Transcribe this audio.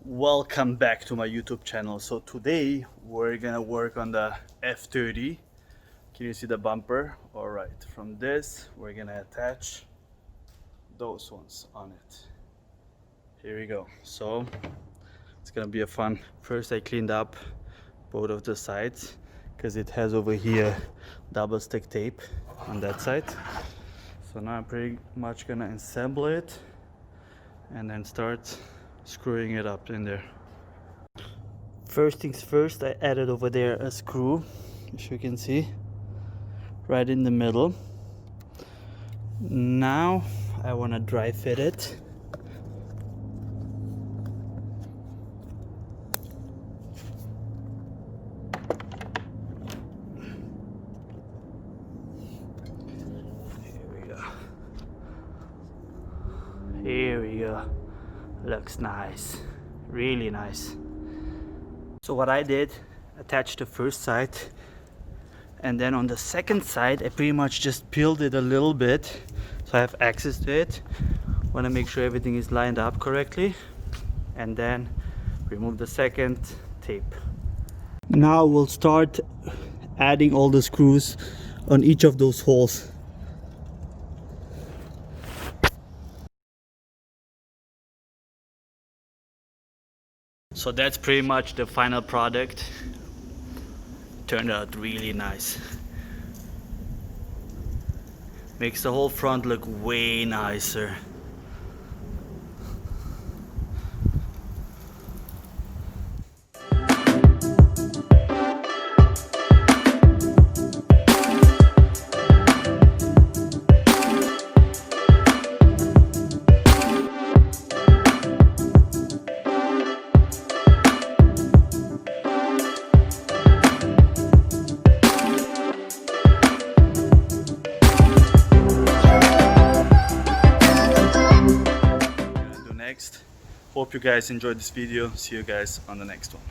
Welcome back to my YouTube channel. So today we're gonna work on the F30. Can you see the bumper? All right, from this we're gonna attach those ones on it. Here we go. So it's gonna be a fun. First I cleaned up both of the sides because it has over here double stick tape on that side. So now I'm pretty much gonna assemble it and then start screwing it up in there. First things first, I added over there a screw, as you can see, right in the middle. Now I want to dry fit it. Here we go. Here we go. Looks nice, really nice. So what I did, attached the first side, and then on the second side I pretty much just peeled it a little bit so I have access to it. Want to make sure everything is lined up correctly, and then remove the second tape. Now we'll start adding all the screws on each of those holes. So that's pretty much the final product. Turned out really nice. Makes the whole front look way nicer. Hope you guys enjoyed this video. See you guys on the next one.